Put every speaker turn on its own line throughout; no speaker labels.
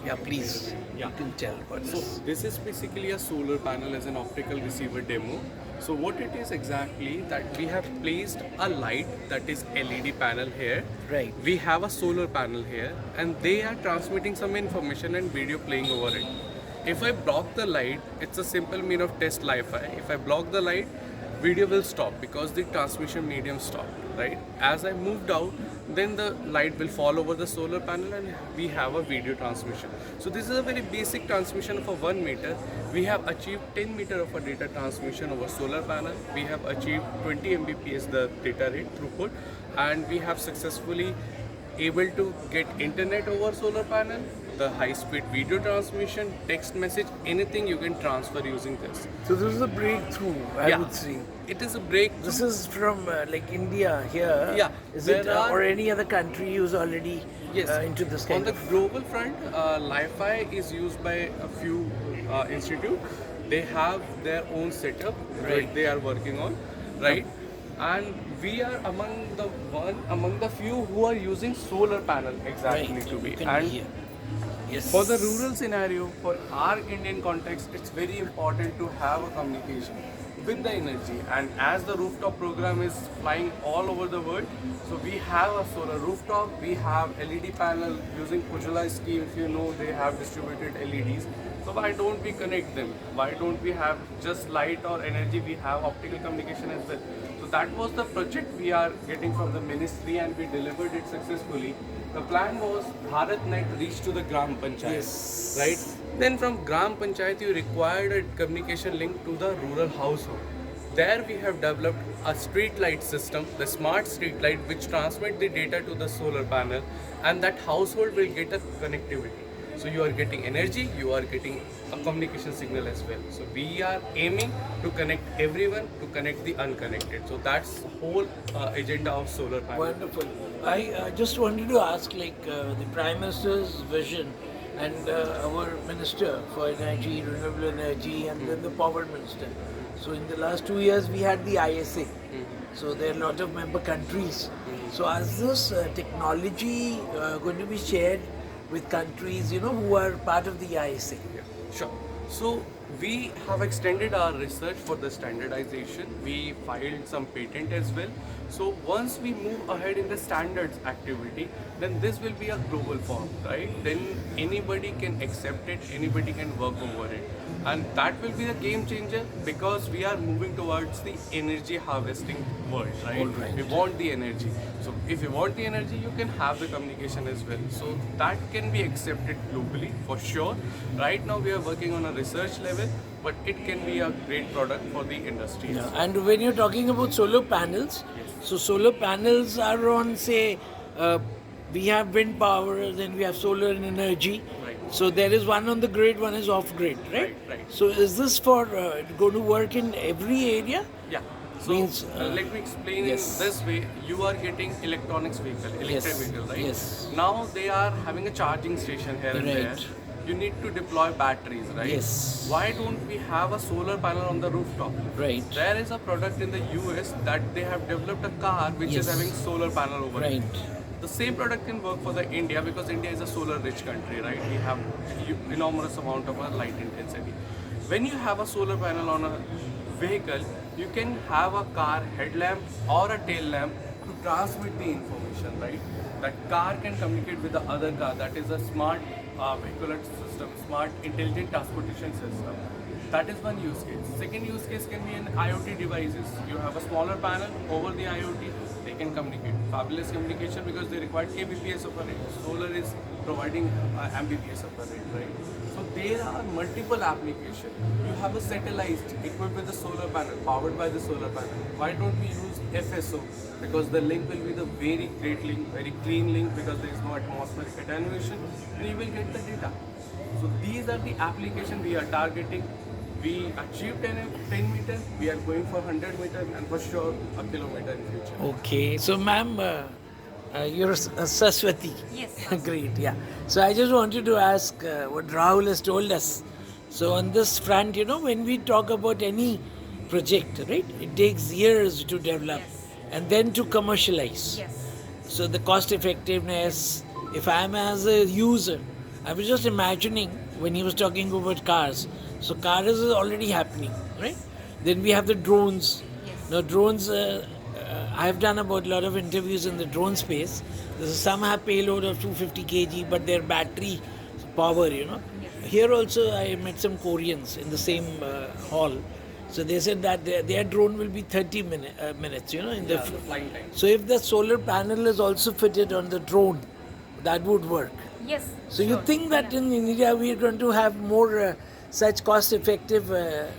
Yeah, please.
Yeah.
You can tell about
So
this.
this is basically a solar panel as an optical receiver demo. So what it is exactly that we have placed a light that is LED panel here.
Right.
We have a solar panel here and they are transmitting some information and video playing over it. If I block the light, it's a simple mean of test Li-Fi. If I block the light, video will stop because the transmission medium stopped, right? As I moved out, then the light will fall over the solar panel and we have a video transmission. So this is a very basic transmission of a 1 meter. We have achieved 10 meter of a data transmission over solar panel. We have achieved 20 Mbps the data rate throughput, and we have successfully able to get internet over solar panel, the high speed video transmission, text message, anything you can transfer using this.
So this is a breakthrough, I would say.
It is a breakthrough.
This is from like India here.
Yeah,
Is
there
it
are-
or any other country who's already
Yes.
into this
On
kind
the
of?
global front, Li-Fi is used by a few institute. They have their own setup
Right.
that they are working on, right? And we are among the few who are using solar panel exactly
Right.
to be.
You can
And
be here. Yes.
for the rural scenario, for our Indian context, it's very important to have a communication with the energy. And as the rooftop program is flying all over the world, so we have a solar rooftop, we have LED panel using Ujjwala scheme. If you know, they have distributed LEDs. So why don't we connect them? Why don't we have just light or energy? We have optical communication as well. So that was the project we are getting from the ministry, and we delivered it successfully. The plan was BharatNet reach to the Gram Panchayat,
Yes.
right? Then from Gram Panchayat you required a communication link to the rural household. There we have developed a street light system, the smart street light, which transmit the data to the solar panel, and that household will get a connectivity. So you are getting energy, you are getting a communication signal as well. So we are aiming to connect everyone, to connect the unconnected. So that's the whole agenda of solar panel.
Wonderful. I just wanted to ask, like the Prime Minister's vision and our Minister for Energy, Renewable Energy, and then the Power Minister. So in the last 2 years, we had the ISA. So there are a lot of member countries. So is this technology going to be shared with countries, who are part of the ISA?
Yeah, sure. So we have extended our research for the standardization. We filed some patent as well. So once we move ahead in the standards activity, then this will be a global form, right? Then anybody can accept it, anybody can work over it. And that will be a game changer because we are moving towards the energy harvesting world, right?
Alright.
We want the energy. So if you want the energy, you can have the communication as well. So that can be accepted globally for sure. Right now we are working on a research level, but it can be a great product for the industry.
Yeah. And when you're talking about solar panels, so solar panels are on, say, we have wind power, then we have solar energy.
Right.
So there is one on the grid, one is off grid, right?
Right.
So is this for going to work in every area?
Yeah. So
Means,
let me explain
yes.
in this way. You are getting electronics vehicle, electric
Yes,
vehicle, right?
yes.
Now they are having a charging station here and there.
Right.
You need to deploy batteries, right?
Yes.
Why don't we have a solar panel on the rooftop?
Right.
There is a product in the US that they have developed a car which is
Yes.
having solar panel over it.
Right.
The same product can work for the India because India is a solar rich country, right? We have enormous amount of light intensity. When you have a solar panel on a vehicle, you can have a car headlamp or a tail lamp to transmit the information, right? That car can communicate with the other car. That is a smart vehicular system, smart intelligent transportation system. That is one use case. Second use case can be in IoT devices. You have a smaller panel over the IoT, they can communicate. Fabulous communication because they require kbps of a rate. Solar is providing Mbps of a rate, right? So there are multiple applications. You have a satellite equipped with the solar panel, powered by the solar panel. Why don't we use FSO? Because the link will be the very great link, very clean link because there is no atmospheric attenuation and you will get the data. So these are the applications we are targeting. We achieved 10 meters, we are going for 100 meters and for sure a kilometer in future.
Okay. So, ma'am, you're Saraswati.
Yes,
Great. Yeah. So I just wanted to ask what Rahul has told us. So on this front, when we talk about any project, right, it takes years to develop
Yes.
and then to commercialize.
Yes.
So the cost effectiveness, if I'm as a user, I was just imagining when he was talking about cars. So cars is already happening, right? Then we have the drones.
Yes.
Now drones, I've done about a lot of interviews in the drone space. Some have payload of 250 kg, but their battery power, Here also I met some Koreans in the same hall. So they said that their drone will be 30 minutes, in the
flying time.
So if the solar panel is also fitted on the drone, that would work.
Yes.
So you
sure.
think that
Yeah.
in India we are going to have more such cost-effective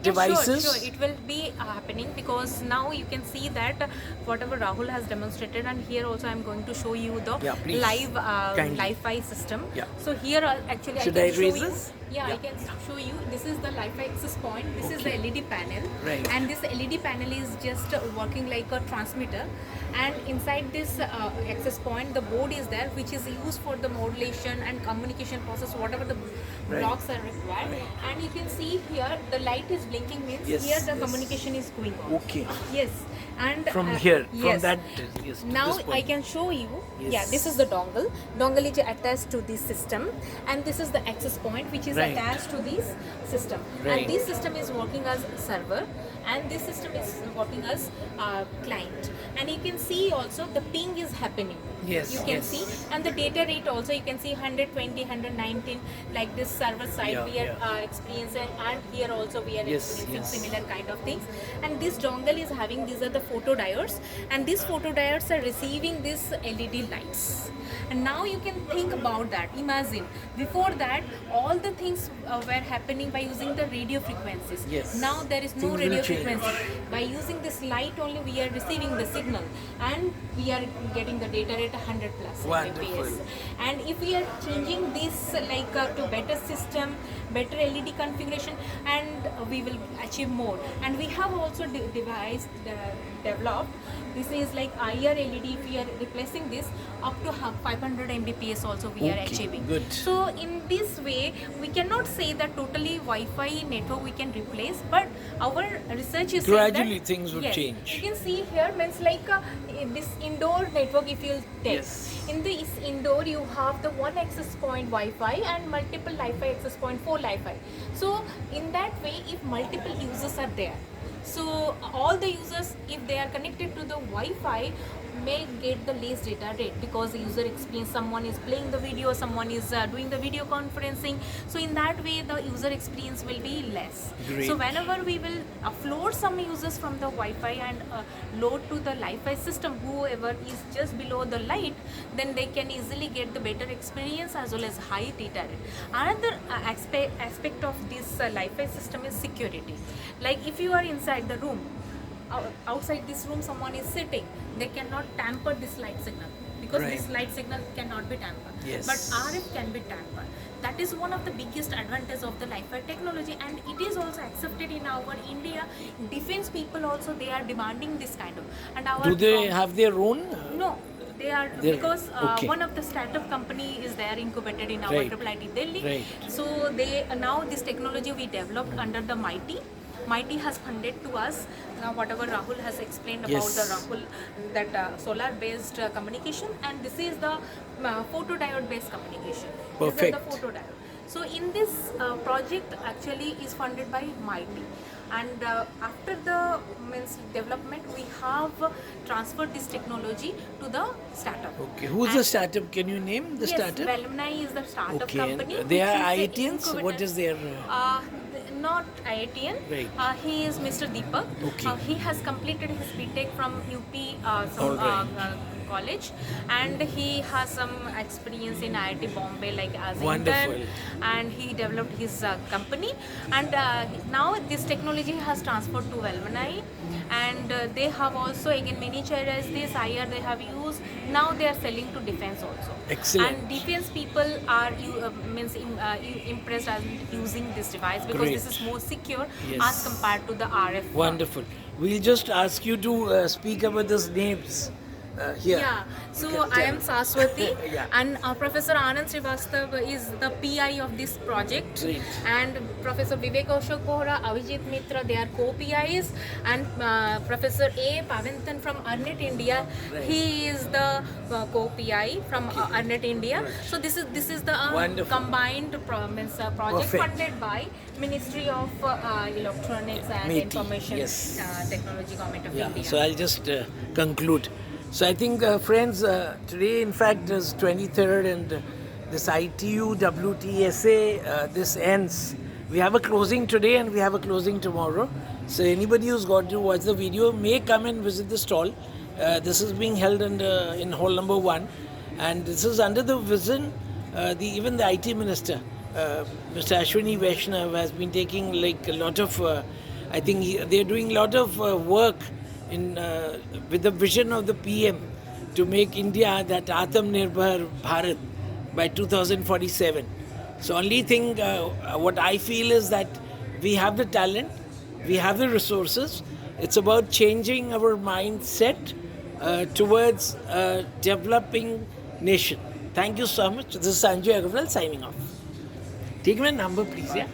devices?
Sure, it will be happening because now you can see that whatever Rahul has demonstrated, and here also I'm going to show you the
Yeah, please.
live
Kindly.
Li-Fi system.
Yeah.
So here actually
Should
I
I
can
raise
show you.
this?
Yeah,
Yeah.
I can show you. This is the Li-Fi access point. This is the
Okay.
LED panel,
Right.
and this LED panel is just working like a transmitter. And inside this access point, the board is there, which is used for the modulation and communication process, whatever the blocks are required. And you can see here the light is blinking, means
Yes,
here the
yes.
communication is going on.
Okay.
Yes, and
From here, from
yes.
that, yes, to
Now
this point.
I can show you.
Yes.
Yeah, this is the dongle. Dongle is attached to this system, and this is the access point which is
Right.
attached to this system.
Right.
And this system is working as server, and this system is working as client. And you can see also the ping is happening.
Yes,
you can
yes.
see, and the data rate also you can see 120, 119, like this server side
Yeah,
we are
yeah.
experiencing, and here also we are
Yes,
experiencing
yes.
similar kind of things. And this dongle is having, these are the photodiodes, and these photodiodes are receiving these LED lights. And now you can think about that. Imagine before that all the things were happening by using the radio frequencies.
Yes.
Now there is no
Things will
radio
change.
frequency. By using this light only we are receiving the signal, and we are getting the data rate 100 plus
Wonderful.
Mbps. And if we are changing this to better system, better LED configuration, and we will achieve more. And we have also developed, this is like IR LED. If we are replacing this up to 500 Mbps also we are
Okay,
achieving.
good.
So in this way we cannot say that totally Wi-Fi network we can replace, but our research is saying
Gradually
that,
things would
yes,
change.
you can see here means like in this indoor network, if you take
Yes.
in this indoor you have the one access point Wi-Fi and multiple Li-Fi access point for Li-Fi. So in that way, if multiple users are there, so all the users, if they are connected to the Wi-Fi, may get the least data rate, because the user experience, someone is playing the video, someone is doing the video conferencing. So in that way the user experience will be less.
Great.
So whenever we will offload some users from the Wi-Fi and load to the Li-Fi system, whoever is just below the light, then they can easily get the better experience as well as high data rate. Another aspect of this Li-Fi system is security. Like if you are inside the room, outside this room someone is sitting, they cannot tamper this light signal, because
Right.
this light signal cannot be tampered.
Yes.
But RF can be tampered. That is one of the biggest advantage of the Li-Fi technology, and it is also accepted in our India. Defense people also, they are demanding this kind of. And our
Do they have their own?
No, they are,
They're-
because
okay.
one of the startup company is there incubated in our
Right.
IIIT Delhi.
Right.
So they now this technology we developed under the MIghty. MIghty has funded to us. Now whatever Rahul has explained about
Yes.
the Rahul, that solar based communication, and this is the photodiode based communication. This
Perfect.
is the photodiode. So in this project actually is funded by MIghty. And after the development, we have transferred this technology to the startup.
Okay. Who's
And
the startup? Can you name the
yes,
startup?
Velmni is the startup
Okay, and
company.
they
which
are
is the
IITians?
incubator.
What is their,
Not IITian.
Right.
He is Mr. Deepak.
Okay.
He has completed his BTech from UP
All right.
college, and he has some experience in IIT Bombay, like as
Wonderful.
intern, and he developed his company. And now this technology has transferred to Velmni, and they have also again miniature as this IR they have used. Now they are selling to defense also.
Excellent.
And defense people are impressed as using this device, because
Great.
this is more secure
Yes.
as compared to the RF.
Wonderful. We'll just ask you to speak about those names. here.
Yeah,
You
so
can
I
tell.
am Saswati
Yeah.
and Professor Anand Srivastav is the PI of this project.
Great.
And Professor Vivek Ashok Bohra, Avijit Mitra, they are co-PIs, and Professor A. Pavinthan from Arnet India,
Right.
he is the co-PI from Arnet India. So this is the
Wonderful.
combined project
Perfect.
funded by Ministry of Electronics and
MeitY,
Information
yes.
Technology, Government of
Yeah,
India.
so I'll just conclude. So I think, friends, today in fact is 23rd and this ITU WTSA, this ends. We have a closing today and we have a closing tomorrow. So anybody who's got to watch the video may come and visit the stall. This is being held in hall number 1 and this is under the vision, even the IT minister, Mr. Ashwini Vaishnav has been taking like a lot of, I think they're doing a lot of work in with the vision of the PM to make India that Atmanirbhar Bharat by 2047. So only thing what I feel is that we have the talent, we have the resources. It's about changing our mindset towards a developing nation. Thank you so much. This is Sanjay Agarwal signing off. Take my number, please. Yeah.